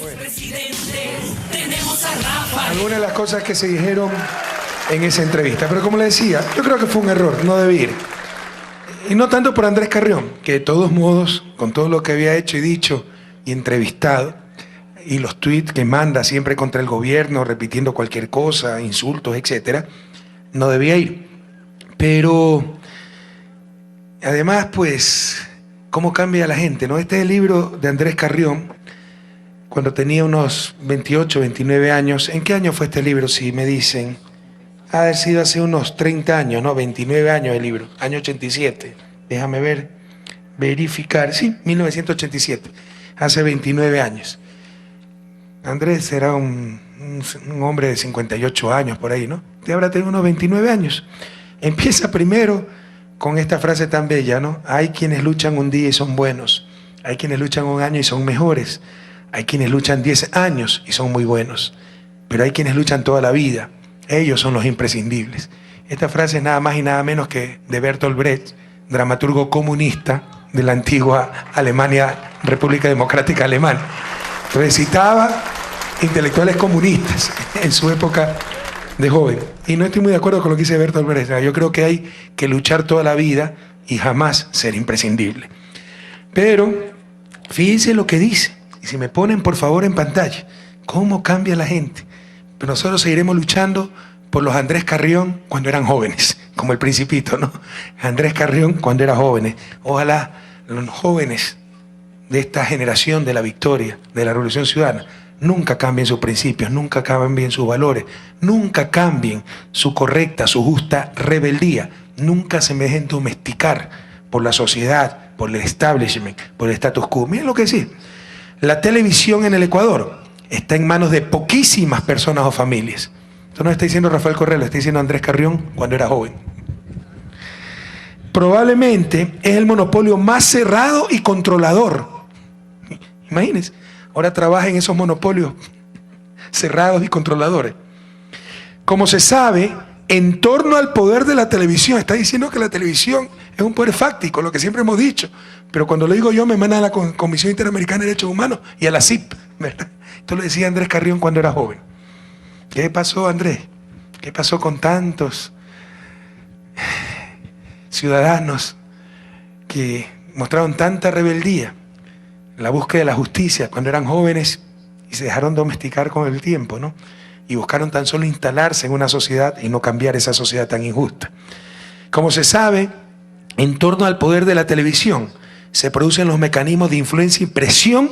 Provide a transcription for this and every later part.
Bueno. Tenemos a Rafa. Algunas de las cosas que se dijeron en esa entrevista. Pero como le decía, yo creo que fue un error, no debí ir. Y no tanto por Andrés Carrión, que de todos modos, con todo lo que había hecho y dicho y entrevistado, y los tweets que manda siempre contra el gobierno, repitiendo cualquier cosa, insultos, etcétera, no debía ir. Pero además, pues, cómo cambia la gente, ¿no? Este es el libro de Andrés Carrión, cuando tenía unos 28, 29 años. ¿En qué año fue este libro? Si me dicen, ha de haber sido hace unos 30 años, ¿no? 29 años el libro, año 87. Déjame ver, verificar. Sí, 1987, hace 29 años. Andrés era un hombre de 58 años por ahí, ¿no? Te habrá tenido unos 29 años. Empieza primero con esta frase tan bella, ¿no? Hay quienes luchan un día y son buenos. Hay quienes luchan un año y son mejores. Hay quienes luchan 10 años y son muy buenos. Pero hay quienes luchan toda la vida. Ellos son los imprescindibles. Esta frase es nada más y nada menos que de Bertolt Brecht, dramaturgo comunista de la antigua Alemania, República Democrática Alemana. Recitaba intelectuales comunistas en su época de joven. Y no estoy muy de acuerdo con lo que dice Bertolt Brecht. Yo creo que hay que luchar toda la vida y jamás ser imprescindible. Pero fíjense lo que dice. Y si me ponen por favor en pantalla, cómo cambia la gente. Pero nosotros seguiremos luchando por los Andrés Carrión cuando eran jóvenes, como el Principito, ¿no? Andrés Carrión cuando era jóvenes. Ojalá los jóvenes de esta generación de la victoria, de la Revolución Ciudadana, nunca cambien sus principios, nunca cambien sus valores, nunca cambien su correcta, su justa rebeldía, nunca se me dejen domesticar por la sociedad, por el establishment, por el status quo. Miren lo que sí, la televisión en el Ecuador está en manos de poquísimas personas o familias. Esto no está diciendo Rafael Correa, lo está diciendo Andrés Carrión cuando era joven. Probablemente es el monopolio más cerrado y controlador. Imagínense, ahora trabaja en esos monopolios cerrados y controladores. Como se sabe, en torno al poder de la televisión, está diciendo que la televisión es un poder fáctico, lo que siempre hemos dicho, pero cuando lo digo yo me mandan a la Comisión Interamericana de Derechos Humanos y a la CIP, ¿verdad? Esto lo decía Andrés Carrión cuando era joven. ¿Qué pasó, Andrés? ¿Qué pasó con tantos ciudadanos que mostraron tanta rebeldía en la búsqueda de la justicia cuando eran jóvenes y se dejaron domesticar con el tiempo, ¿no? Y buscaron tan solo instalarse en una sociedad y no cambiar esa sociedad tan injusta? Como se sabe, en torno al poder de la televisión se producen los mecanismos de influencia y presión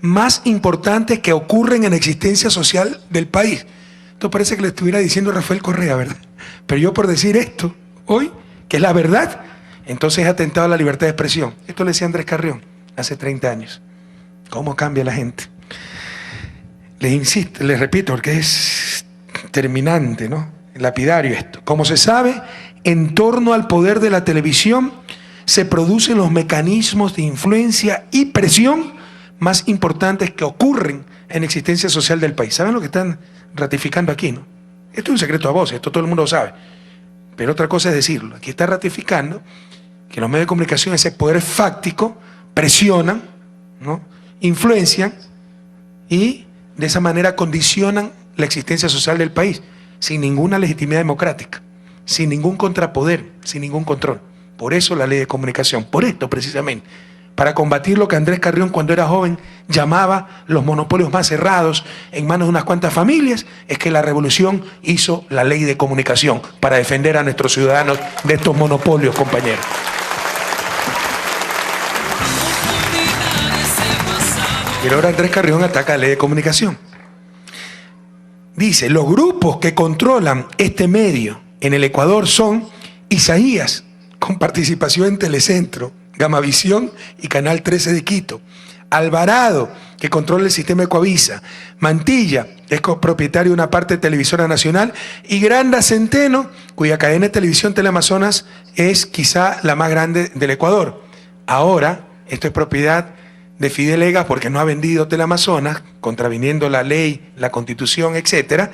más importantes que ocurren en la existencia social del país. Esto parece que le estuviera diciendo Rafael Correa, ¿verdad? Pero yo por decir esto hoy, que es la verdad, entonces he atentado a la libertad de expresión. Esto le decía Andrés Carrión hace 30 años. ¿Cómo cambia la gente? Les insisto, les repito, porque es terminante, ¿no? Lapidario esto. Como se sabe, en torno al poder de la televisión se producen los mecanismos de influencia y presión más importantes que ocurren en la existencia social del país. ¿Saben lo que están ratificando aquí, no? Esto es un secreto a voces, esto todo el mundo lo sabe. Pero otra cosa es decirlo. Aquí está ratificando que los medios de comunicación, ese poder fáctico, presionan, ¿no? Influencian y de esa manera condicionan la existencia social del país, sin ninguna legitimidad democrática, sin ningún contrapoder, sin ningún control. Por eso la ley de comunicación, por esto precisamente, para combatir lo que Andrés Carrión cuando era joven llamaba los monopolios más cerrados en manos de unas cuantas familias, es que la revolución hizo la ley de comunicación para defender a nuestros ciudadanos de estos monopolios, compañeros. Y ahora Andrés Carrión ataca la ley de comunicación. Dice, los grupos que controlan este medio en el Ecuador son Isaías, con participación en Telecentro, Gamavisión y Canal 13 de Quito; Alvarado, que controla el sistema Ecuavisa; Mantilla, que es propietario de una parte de Televisora Nacional; y Granda Centeno, cuya cadena de televisión Teleamazonas es quizá la más grande del Ecuador. Ahora, esto es propiedad de Fidel Egas porque no ha vendido Teleamazonas, contraviniendo la ley, la Constitución, etcétera.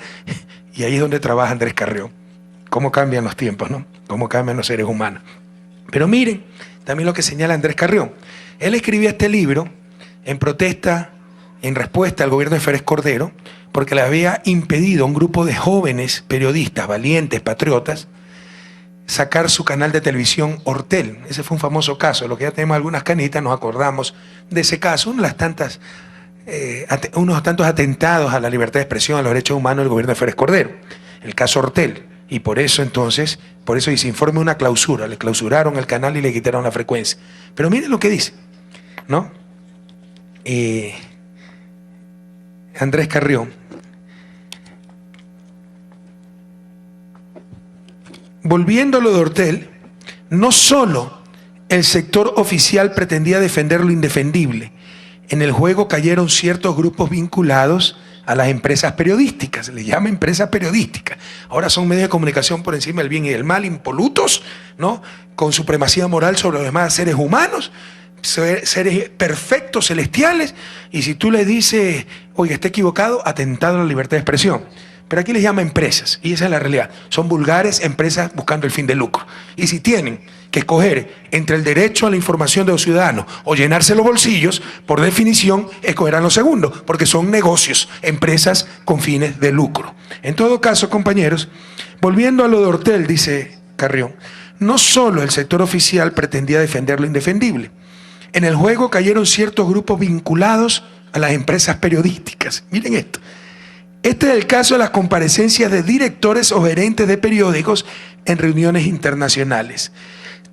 Y ahí es donde trabaja Andrés Carrión. Cómo cambian los tiempos, ¿no? Cómo cambian los seres humanos. Pero miren también lo que señala Andrés Carrión. Él escribió este libro en protesta en respuesta al gobierno de Férez Cordero, porque le había impedido a un grupo de jóvenes periodistas, valientes, patriotas, sacar su canal de televisión Ortel. Ese fue un famoso caso. Los que ya tenemos algunas canitas nos acordamos de ese caso, unos tantos atentados a la libertad de expresión, a los derechos humanos del gobierno de Férez Cordero, el caso Ortel. Y por eso entonces, dice informe una clausura, le clausuraron el canal y le quitaron la frecuencia. Pero miren lo que dice, ¿no? Andrés Carrión. Volviendo a lo de Ortel, no solo el sector oficial pretendía defender lo indefendible, en el juego cayeron ciertos grupos vinculados a las empresas periodísticas, se les llama empresas periodísticas. Ahora son medios de comunicación por encima del bien y del mal, impolutos, ¿no? Con supremacía moral sobre los demás seres humanos, seres perfectos, celestiales, y si tú le dices, oye, está equivocado, atentado a la libertad de expresión. Pero aquí les llama empresas, y esa es la realidad. Son vulgares empresas buscando el fin de lucro. Y si tienen que escoger entre el derecho a la información de los ciudadanos o llenarse los bolsillos, por definición, escogerán lo segundo, porque son negocios, empresas con fines de lucro. En todo caso, compañeros, volviendo a lo de Ortel, dice Carrión, no solo el sector oficial pretendía defender lo indefendible. En el juego cayeron ciertos grupos vinculados a las empresas periodísticas. Miren esto. Este es el caso de las comparecencias de directores o gerentes de periódicos en reuniones internacionales.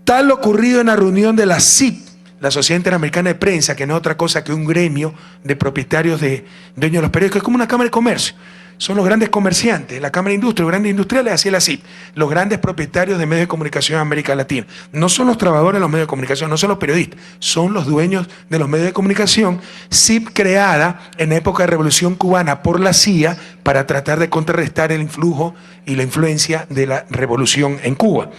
Tal ocurrido en la reunión de la SIP, la Sociedad Interamericana de Prensa, que no es otra cosa que un gremio de propietarios de dueños de los periódicos, es como una cámara de comercio. Son los grandes comerciantes, la Cámara de Industria, los grandes industriales, así es la SIP, los grandes propietarios de medios de comunicación en América Latina. No son los trabajadores de los medios de comunicación, no son los periodistas, son los dueños de los medios de comunicación. SIP creada en la época de Revolución Cubana por la CIA para tratar de contrarrestar el influjo y la influencia de la revolución en Cuba.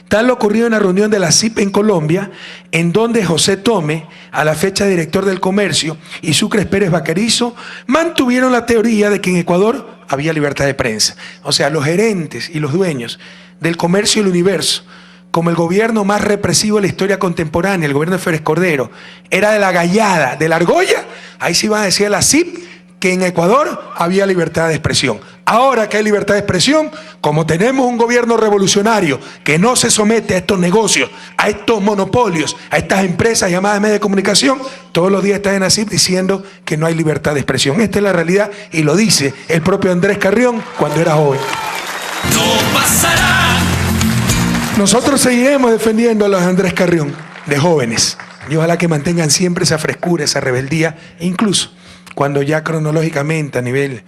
Tal ocurrido en la reunión de la CIP en Colombia, en donde José Tome, a la fecha director del comercio, y Sucres Pérez Vaquerizo, mantuvieron la teoría de que en Ecuador había libertad de prensa. O sea, los gerentes y los dueños del comercio y el universo, como el gobierno más represivo de la historia contemporánea, el gobierno de Férez Cordero, era de la gallada, de la argolla, ahí sí iban a decir a la CIP que en Ecuador había libertad de expresión. Ahora que hay libertad de expresión, como tenemos un gobierno revolucionario que no se somete a estos negocios, a estos monopolios, a estas empresas llamadas medios de comunicación, todos los días están en ASIP diciendo que no hay libertad de expresión. Esta es la realidad y lo dice el propio Andrés Carrión cuando era joven. No pasará. Nosotros seguiremos defendiendo a los Andrés Carrión de jóvenes y ojalá que mantengan siempre esa frescura, esa rebeldía, e incluso cuando ya cronológicamente a nivel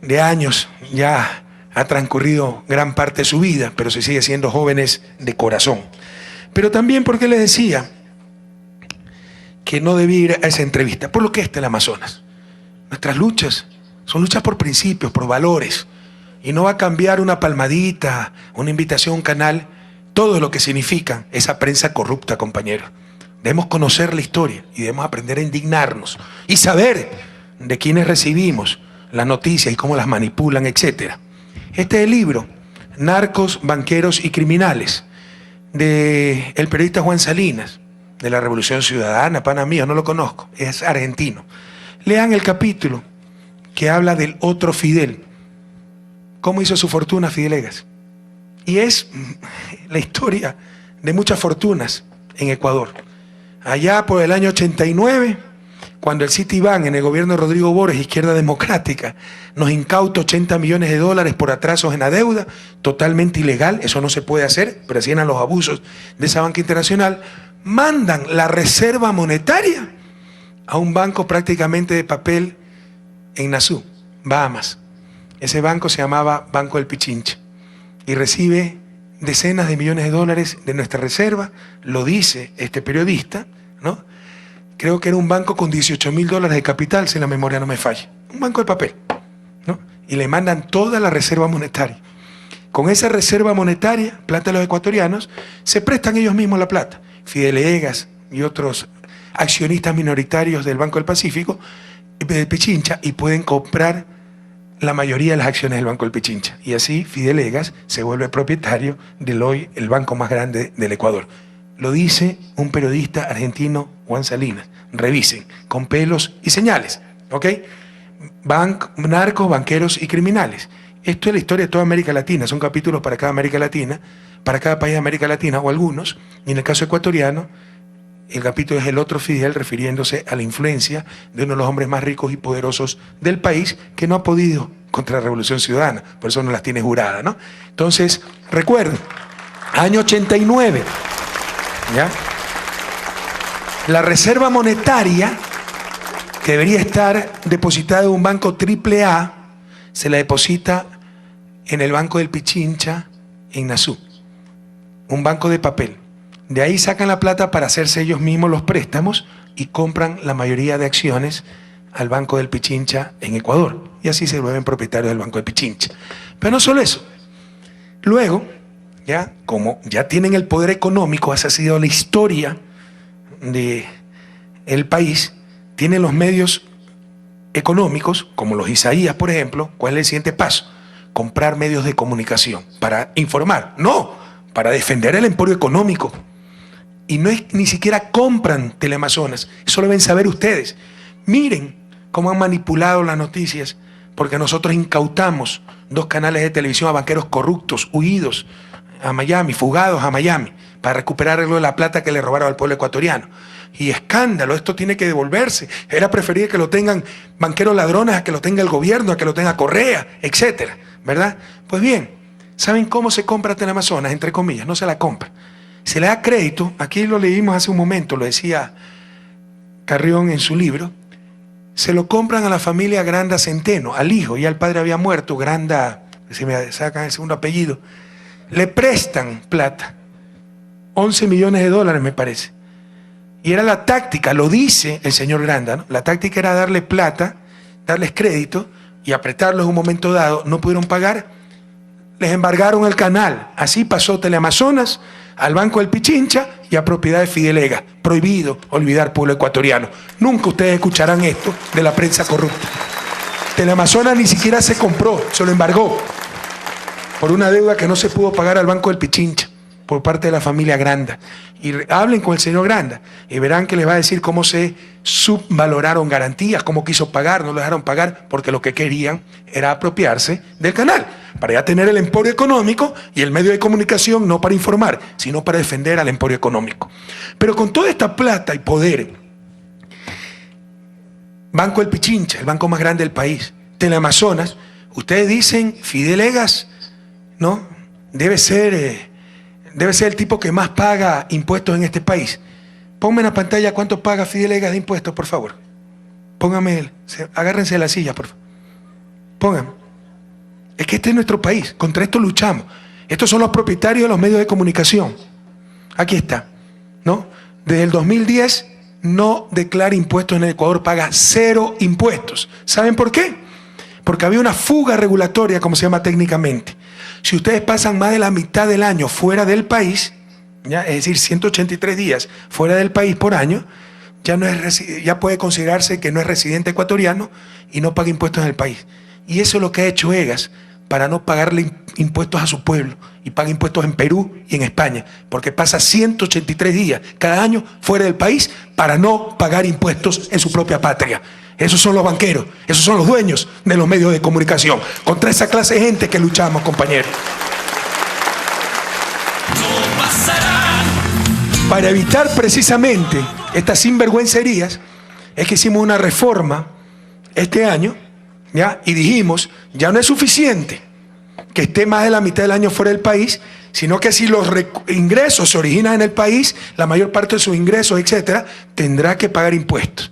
de años ya ha transcurrido gran parte de su vida, pero se sigue siendo jóvenes de corazón. Pero también porque les decía que no debía ir a esa entrevista, por lo que está el Amazonas. Nuestras luchas son luchas por principios, por valores, y no va a cambiar una palmadita, una invitación a un canal, todo lo que significa esa prensa corrupta, compañeros. Debemos conocer la historia y debemos aprender a indignarnos y saber de quiénes recibimos las noticias y cómo las manipulan, etc. Este es el libro, Narcos, Banqueros y Criminales, del periodista Juan Salinas, de la Revolución Ciudadana, pana mío, no lo conozco, es argentino. Lean el capítulo que habla del otro Fidel, cómo hizo su fortuna Fidelegas. Y es la historia de muchas fortunas en Ecuador. Allá por el año 89, cuando el Citibank en el gobierno de Rodrigo Borges, Izquierda Democrática, nos incauta 80 millones de dólares por atrasos en la deuda, totalmente ilegal, eso no se puede hacer, pero así eran los abusos de esa banca internacional, mandan la reserva monetaria a un banco prácticamente de papel en Nassau, Bahamas. Ese banco se llamaba Banco del Pichincha y recibe decenas de millones de dólares de nuestra reserva, lo dice este periodista, ¿no? Creo que era un banco con 18.000 dólares de capital, si la memoria no me falla. Un banco de papel, ¿no? Y le mandan toda la reserva monetaria. Con esa reserva monetaria, plata de los ecuatorianos, se prestan ellos mismos la plata. Fidelegas y otros accionistas minoritarios del Banco del Pacífico, del Pichincha, y pueden comprar la mayoría de las acciones del Banco del Pichincha. Y así Fidelegas se vuelve propietario del hoy, el banco más grande del Ecuador. lo dice un periodista argentino, Juan Salinas. Revisen, con pelos y señales, ¿ok? Narcos, banqueros y criminales. Esto es la historia de toda América Latina. Son capítulos para cada América Latina, para cada país de América Latina o algunos. Y en el caso ecuatoriano, el capítulo es el otro Fidel, refiriéndose a la influencia de uno de los hombres más ricos y poderosos del país, que no ha podido contra la Revolución Ciudadana, por eso no las tiene juradas, ¿no? Entonces, recuerden, año 89, ¿ya? La reserva monetaria, que debería estar depositada en un banco AAA, se la deposita en el Banco del Pichincha, en Nazú, un banco de papel. De ahí sacan la plata para hacerse ellos mismos los préstamos y compran la mayoría de acciones al Banco del Pichincha en Ecuador. Y así se vuelven propietarios del Banco del Pichincha. Pero no solo eso. Luego, ya como ya tienen el poder económico, esa ha sido la historia del país, tienen los medios económicos, como los Isaías, por ejemplo. ¿Cuál es el siguiente paso? Comprar medios de comunicación para informar. No, para defender el emporio económico. Y no es, ni siquiera compran Teleamazonas. Eso lo deben saber ustedes. Miren cómo han manipulado las noticias, porque nosotros incautamos 2 canales de televisión a banqueros corruptos, huidos a Miami, fugados a Miami, para recuperar algo de la plata que le robaron al pueblo ecuatoriano. Y escándalo, esto tiene que devolverse. Era preferible que lo tengan banqueros ladrones a que lo tenga el gobierno, a que lo tenga Correa, etcétera, ¿verdad? Pues bien, ¿saben cómo se compra Teleamazonas? Entre comillas, no se la compra. Se le da crédito, aquí lo leímos hace un momento, lo decía Carrión en su libro, se lo compran a la familia Granda Centeno, al hijo, ya el padre había muerto, Granda, si me sacan el segundo apellido, le prestan plata, 11 millones de dólares me parece. Y era la táctica, lo dice el señor Granda, ¿no? La táctica era darle plata, darles crédito y apretarlos en un momento dado. No pudieron pagar, les embargaron el canal. Así pasó Teleamazonas al Banco del Pichincha y a propiedad de Fidel. Prohibido olvidar pueblo ecuatoriano. Nunca ustedes escucharán esto de la prensa corrupta. Teleamazonas ni siquiera se compró, se lo embargó por una deuda que no se pudo pagar al Banco del Pichincha por parte de la familia Granda. Y hablen con el señor Granda y verán que les va a decir cómo se subvaloraron garantías, cómo quiso pagar, no lo dejaron pagar porque lo que querían era apropiarse del canal, para ya tener el emporio económico y el medio de comunicación no para informar, sino para defender al emporio económico. Pero con toda esta plata y poder, Banco del Pichincha, el banco más grande del país, Teleamazonas, ustedes dicen Fidel Egas, ¿no? Debe ser el tipo que más paga impuestos en este país. Pónganme en la pantalla cuánto paga Fidel Egas de impuestos, por favor. Pónganme, agárrense de la silla, por favor. Pónganme. Es que este es nuestro país, contra esto luchamos. Estos son los propietarios de los medios de comunicación. Aquí está, ¿no? Desde el 2010 no declara impuestos en el Ecuador, paga 0 impuestos. ¿Saben por qué? Porque había una fuga regulatoria, como se llama técnicamente. Si ustedes pasan más de la mitad del año fuera del país, ¿ya? Es decir, 183 días fuera del país por año, ya puede considerarse que no es residente ecuatoriano y no paga impuestos en el país. Y eso es lo que ha hecho Egas para no pagarle impuestos a su pueblo, y paga impuestos en Perú y en España, porque pasa 183 días cada año fuera del país para no pagar impuestos en su propia patria. Esos son los banqueros, esos son los dueños de los medios de comunicación. Contra esa clase de gente que luchamos, compañeros. No pasará. Para evitar precisamente estas sinvergüencerías, es que hicimos una reforma este año, ¿ya? Y dijimos, ya no es suficiente que esté más de la mitad del año fuera del país, sino que si los ingresos se originan en el país, la mayor parte de sus ingresos, etcétera, tendrá que pagar impuestos.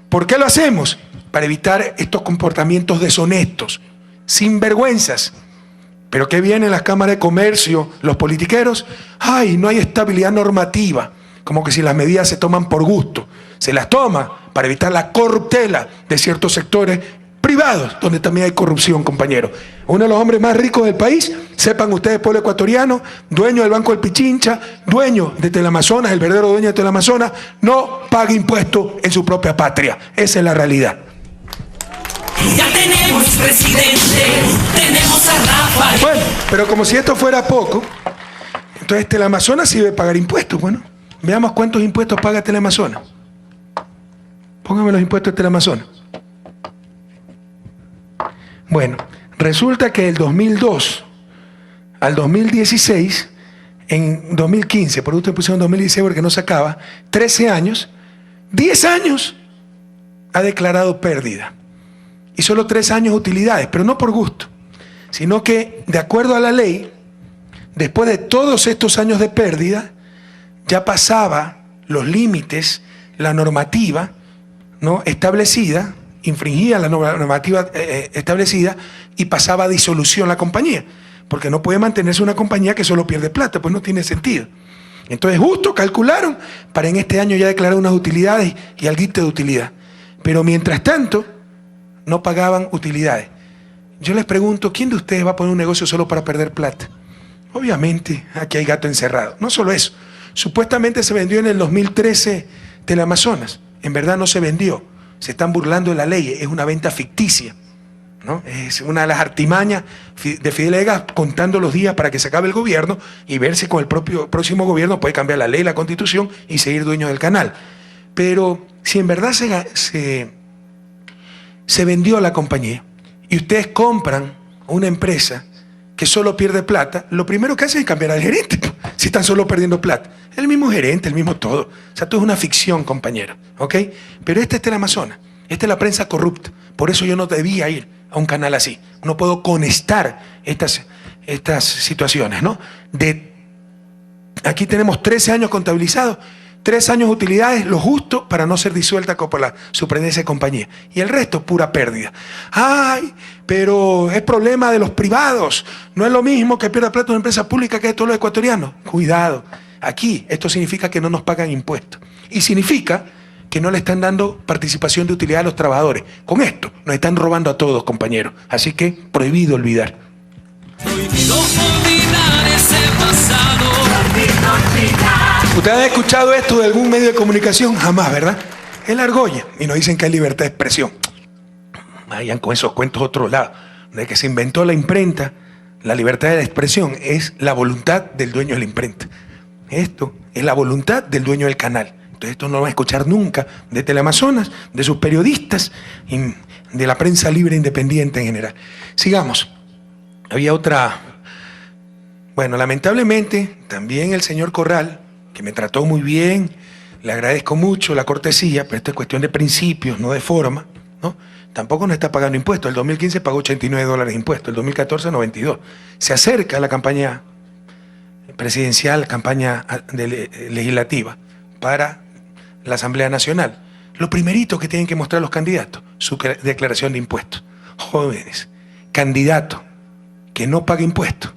¿Por qué lo hacemos? Para evitar estos comportamientos deshonestos, sinvergüenzas. ¿Pero qué vienen las cámaras de comercio, los politiqueros? ¡Ay, no hay estabilidad normativa! Como que si las medidas se toman por gusto. Se las toma para evitar la corruptela de ciertos sectores privados, donde también hay corrupción, compañeros. Uno de los hombres más ricos del país, sepan ustedes, pueblo ecuatoriano, dueño del Banco del Pichincha, dueño de Teleamazonas, el verdadero dueño de Teleamazonas, no paga impuestos en su propia patria. Esa es la realidad. Ya tenemos presidente, tenemos a Rafael. Bueno, pero como si esto fuera poco, entonces Teleamazonas sí debe pagar impuestos, bueno. Veamos cuántos impuestos paga Teleamazonas. Póngame los impuestos de Teleamazonas. Bueno, resulta que del 2002 al 2016, en 2015, por usted pusieron 2016 porque no sacaba, 13 años, 10 años ha declarado pérdida. Y solo 3 años utilidades, pero no por gusto, sino que de acuerdo a la ley, después de todos estos años de pérdida, ya pasaba los límites, la normativa, ¿no?, establecida, infringía la normativa establecida y pasaba a disolución la compañía, porque no puede mantenerse una compañía que solo pierde plata, pues no tiene sentido. Entonces justo calcularon para en este año ya declarar unas utilidades y alguito de utilidad, pero mientras tanto no pagaban utilidades. Yo les pregunto, ¿quién de ustedes va a poner un negocio solo para perder plata? Obviamente aquí hay gato encerrado. No solo eso, supuestamente se vendió en el 2013 Teleamazonas, en verdad no se vendió, se están burlando de la ley, es una venta ficticia, ¿no? Es una de las artimañas de Fidel Egas, contando los días para que se acabe el gobierno y ver si con el próximo gobierno puede cambiar la ley, la constitución y seguir dueño del canal. Pero si en verdad se vendió la compañía y ustedes compran una empresa que solo pierde plata, lo primero que hacen es cambiar al gerente, si están solo perdiendo plata. El mismo gerente, el mismo todo. O sea, todo es una ficción, compañero, ¿ok? Pero este es Teleamazonas, esta es la prensa corrupta. Por eso yo no debía ir a un canal así. No puedo conectar estas situaciones, ¿no? Aquí tenemos 13 años contabilizados, 3 años de utilidades, lo justo para no ser disuelta por la superintendencia de compañía. Y el resto, pura pérdida. ¡Ay! Pero es problema de los privados. No es lo mismo que pierda plata una empresa pública que de todos los ecuatorianos. Cuidado. Aquí, esto significa que no nos pagan impuestos. Y significa que no le están dando participación de utilidad a los trabajadores. Con esto, nos están robando a todos, compañeros. Así que, prohibido olvidar. Prohibido olvidar ese pasado. Prohibido olvidar. ¿Ustedes han escuchado esto de algún medio de comunicación? Jamás, ¿verdad? Es la argolla. Y nos dicen que hay libertad de expresión. Vayan con esos cuentos a otro lado. De que se inventó la imprenta, la libertad de expresión es la voluntad del dueño de la imprenta. Esto es la voluntad del dueño del canal. Entonces esto no lo van a escuchar nunca de Teleamazonas, de sus periodistas, y de la prensa libre independiente en general. Sigamos. Había otra... Bueno, lamentablemente, también el señor Corral, que me trató muy bien, le agradezco mucho la cortesía, pero esto es cuestión de principios, no de forma, ¿no? Tampoco nos está pagando impuestos. El 2015 pagó $89 de impuestos, el 2014 92. Se acerca la campaña presidencial, campaña legislativa para la Asamblea Nacional. Lo primerito que tienen que mostrar los candidatos, su declaración de impuestos. Jóvenes, candidato que no pague impuestos,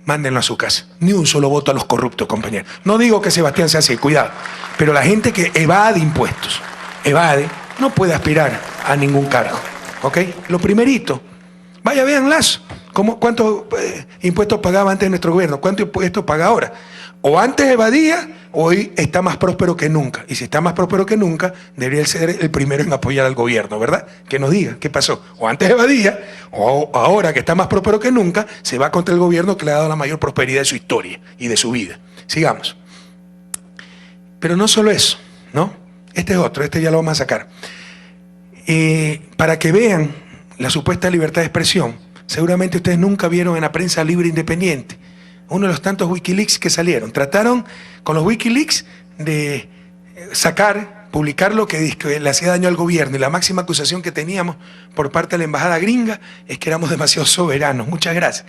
mándenlo a su casa. Ni un solo voto a los corruptos, compañeros. No digo que Sebastián sea así, cuidado. Pero la gente que evade impuestos, no puede aspirar a ningún cargo. ¿Ok? Lo primerito. Vaya, vean Lazo. ¿Cuántos impuestos pagaba antes de nuestro gobierno? ¿Cuántos impuestos paga ahora? O antes evadía, hoy está más próspero que nunca. Y si está más próspero que nunca, debería ser el primero en apoyar al gobierno, ¿verdad? Que nos diga qué pasó. O antes evadía, o ahora que está más próspero que nunca, se va contra el gobierno que le ha dado la mayor prosperidad de su historia y de su vida. Sigamos. Pero no solo eso, ¿no? Este es otro, este ya lo vamos a sacar. Para que vean la supuesta libertad de expresión, seguramente ustedes nunca vieron en la prensa libre independiente uno de los tantos Wikileaks que salieron. Trataron con los Wikileaks de publicar lo que le hacía daño al gobierno, y la máxima acusación que teníamos por parte de la embajada gringa es que éramos demasiado soberanos. Muchas gracias.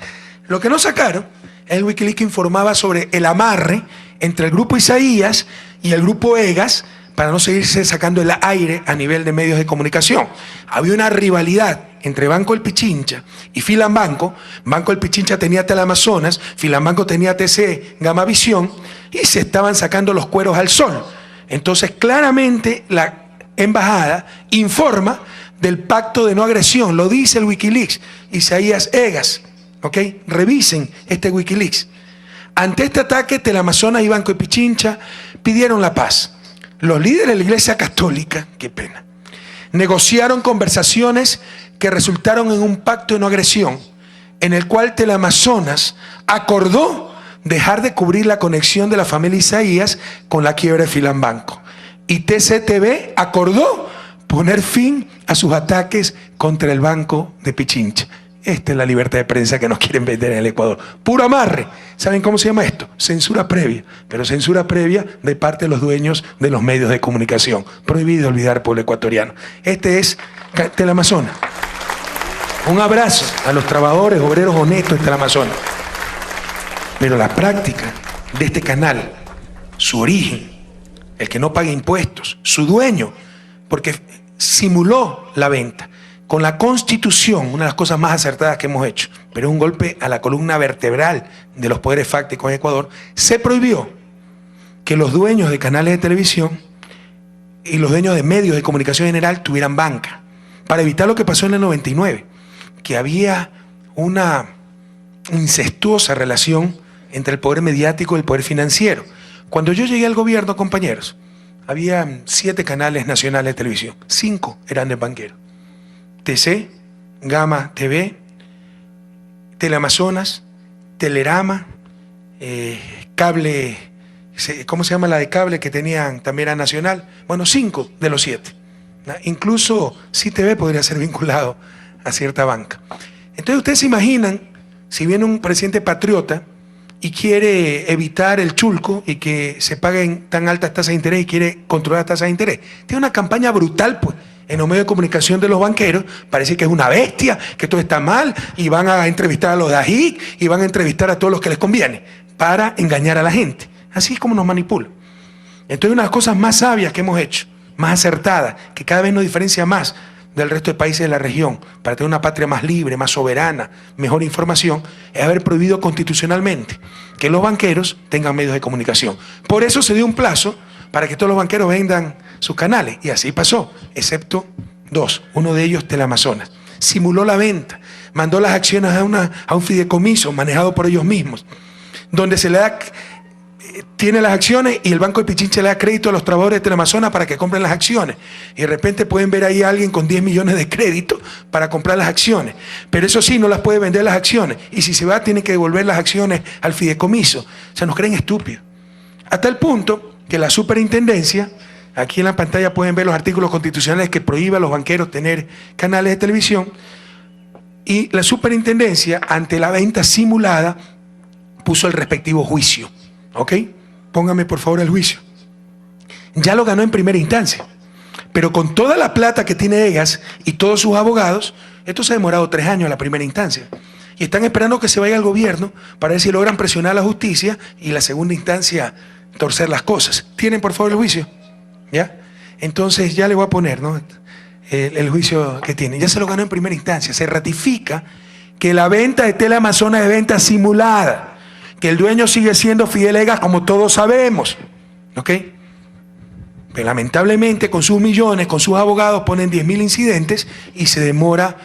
Lo que no sacaron es el Wikileaks que informaba sobre el amarre entre el grupo Isaías y el grupo Egas para no seguirse sacando el aire a nivel de medios de comunicación. Había una rivalidad entre Banco El Pichincha y Filambanco. Banco El Pichincha tenía Teleamazonas, Filambanco tenía TC Gamavisión, y se estaban sacando los cueros al sol. Entonces, claramente, la embajada informa del pacto de no agresión, lo dice el Wikileaks, Isaías Egas, ¿ok? Revisen este Wikileaks. Ante este ataque, Teleamazonas y Banco El Pichincha pidieron la paz. Los líderes de la Iglesia Católica, qué pena, negociaron conversaciones que resultaron en un pacto de no agresión, en el cual Teleamazonas acordó dejar de cubrir la conexión de la familia Isaías con la quiebra de Filambanco. Y TCTV acordó poner fin a sus ataques contra el Banco de Pichincha. Esta es la libertad de prensa que nos quieren vender en el Ecuador. Puro amarre. ¿Saben cómo se llama esto? Censura previa. Pero censura previa de parte de los dueños de los medios de comunicación. Prohibido olvidar al pueblo ecuatoriano. Este es Teleamazonas. Un abrazo a los trabajadores, obreros honestos de Teleamazonas. Pero la práctica de este canal, su origen, el que no pague impuestos, su dueño, porque simuló la venta. Con la Constitución, una de las cosas más acertadas que hemos hecho, pero un golpe a la columna vertebral de los poderes fácticos en Ecuador, se prohibió que los dueños de canales de televisión y los dueños de medios de comunicación general tuvieran banca, para evitar lo que pasó en el 99, que había una incestuosa relación entre el poder mediático y el poder financiero. Cuando yo llegué al gobierno, compañeros, había 7 canales nacionales de televisión, 5 eran de banqueros. TC, Gama TV, Teleamazonas, Telerama, cable, ¿cómo se llama la de cable que tenían? También era nacional. Bueno, 5 de los 7. ¿No? Incluso CTV podría ser vinculado a cierta banca. Entonces ustedes se imaginan, si viene un presidente patriota y quiere evitar el chulco y que se paguen tan altas tasas de interés y quiere controlar las tasas de interés, tiene una campaña brutal, pues. En los medios de comunicación de los banqueros parece que es una bestia, que todo está mal, y van a entrevistar a los de AJIC y van a entrevistar a todos los que les conviene para engañar a la gente. Así es como nos manipulan. Entonces, una de las cosas más sabias que hemos hecho, más acertadas, que cada vez nos diferencia más del resto de países de la región, para tener una patria más libre, más soberana, mejor información, es haber prohibido constitucionalmente que los banqueros tengan medios de comunicación. Por eso se dio un plazo para que todos los banqueros vendan sus canales, y así pasó, excepto 2, uno de ellos Teleamazonas. Simuló la venta, mandó las acciones a un fideicomiso manejado por ellos mismos, donde se le da, tiene las acciones y el Banco de Pichincha le da crédito a los trabajadores de Teleamazonas para que compren las acciones, y de repente pueden ver ahí a alguien con 10 millones de crédito para comprar las acciones, pero eso sí, no las puede vender las acciones, y si se va tiene que devolver las acciones al fideicomiso. O sea, nos creen estúpidos, hasta el punto que la superintendencia, aquí en la pantalla pueden ver los artículos constitucionales que prohíben a los banqueros tener canales de televisión, y la superintendencia, ante la venta simulada, puso el respectivo juicio. ¿Ok? Póngame por favor el juicio. Ya lo ganó en primera instancia, pero con toda la plata que tiene Egas y todos sus abogados, esto se ha demorado 3 años en la primera instancia. Y están esperando que se vaya al gobierno para ver si logran presionar a la justicia y la segunda instancia torcer las cosas. ¿Tienen por favor el juicio? ¿Ya? Entonces ya le voy a poner, ¿no?, el juicio que tiene. Ya se lo ganó en primera instancia. Se ratifica que la venta de Teleamazonas es venta simulada, que el dueño sigue siendo Fidel Egas, como todos sabemos. ¿Ok? Pero lamentablemente con sus millones, con sus abogados, ponen 10.000 incidentes y se demora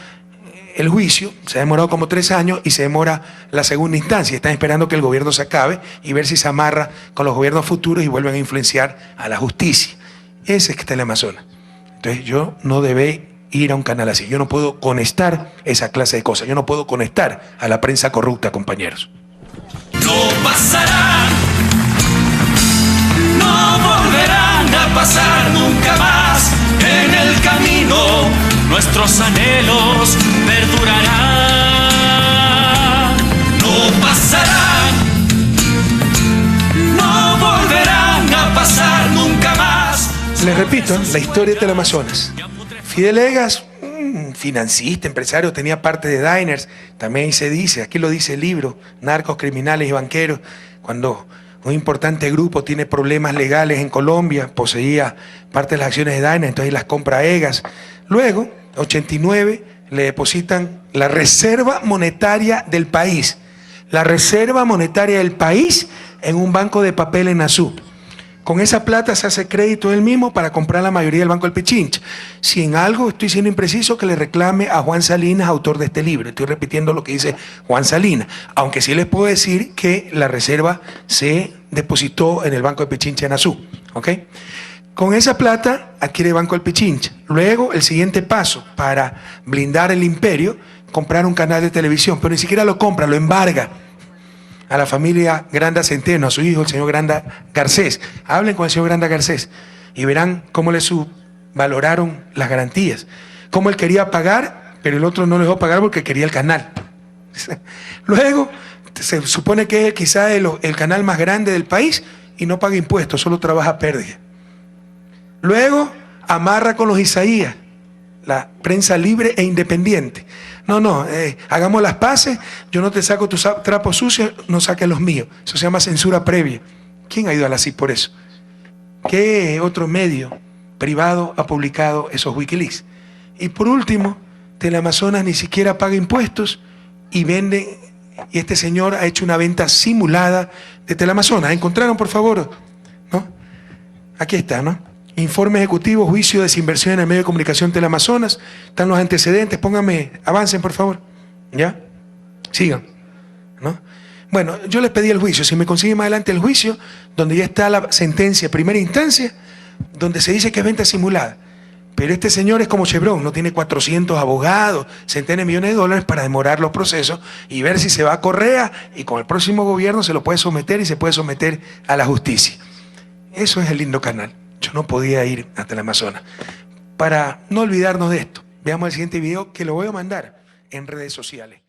el juicio. Se ha demorado como 3 años y se demora la segunda instancia. Están esperando que el gobierno se acabe y ver si se amarra con los gobiernos futuros y vuelven a influenciar a la justicia. Ese es Teleamazonas. Entonces yo no debe ir a un canal así. Yo no puedo conectar esa clase de cosas. Yo no puedo conectar a la prensa corrupta, compañeros. No pasarán, no volverán a pasar nunca más. En el camino nuestros anhelos perdurarán. No pasarán, no volverán a pasar nunca más. Les repito, la historia de Teleamazonas. Fidel Egas, financista, empresario, tenía parte de Diners. También se dice, aquí lo dice el libro, narcos, criminales y banqueros, cuando un importante grupo tiene problemas legales en Colombia, poseía parte de las acciones de Diners, entonces las compra Egas. Luego, 89, le depositan la reserva monetaria del país. La reserva monetaria del país en un banco de papel en Azú. Con esa plata se hace crédito él mismo para comprar la mayoría del Banco del Pichincha. Si en algo estoy siendo impreciso, que le reclame a Juan Salinas, autor de este libro. Estoy repitiendo lo que dice Juan Salinas. Aunque sí les puedo decir que la reserva se depositó en el Banco del Pichincha en Azú. ¿Ok? Con esa plata adquiere el Banco del Pichincha. Luego, el siguiente paso para blindar el imperio, comprar un canal de televisión. Pero ni siquiera lo compra, lo embarga. a la familia Granda Centeno, a su hijo, el señor Granda Garcés. Hablen con el señor Granda Garcés y verán cómo le subvaloraron las garantías. Cómo él quería pagar, pero el otro no le dejó pagar porque quería el canal. Luego, se supone que es quizá el canal más grande del país y no paga impuestos, solo trabaja a pérdida. Luego, amarra con los Isaías, la prensa libre e independiente. No, hagamos las paces, yo no te saco tus trapos sucios, no saques los míos. Eso se llama censura previa. ¿Quién ha ido a la CIP por eso? ¿Qué otro medio privado ha publicado esos Wikileaks? Y por último, Teleamazonas ni siquiera paga impuestos y vende, y este señor ha hecho una venta simulada de Teleamazonas. ¿Encontraron, por favor? ¿No? Aquí está, ¿no? Informe ejecutivo, juicio de desinversión en el medio de comunicación Teleamazonas. Están los antecedentes, pónganme, avancen por favor. ¿Ya? Sigan. ¿No? Bueno, yo les pedí el juicio. Si me consiguen más adelante el juicio, donde ya está la sentencia primera instancia, donde se dice que es venta simulada. Pero este señor es como Chevron, no tiene 400 abogados, centenas de millones de dólares para demorar los procesos y ver si se va a Correa y con el próximo gobierno se lo puede someter y se puede someter a la justicia. Eso es el lindo canal. Yo no podía ir hasta el Amazonas. Para no olvidarnos de esto, veamos el siguiente video que lo voy a mandar en redes sociales.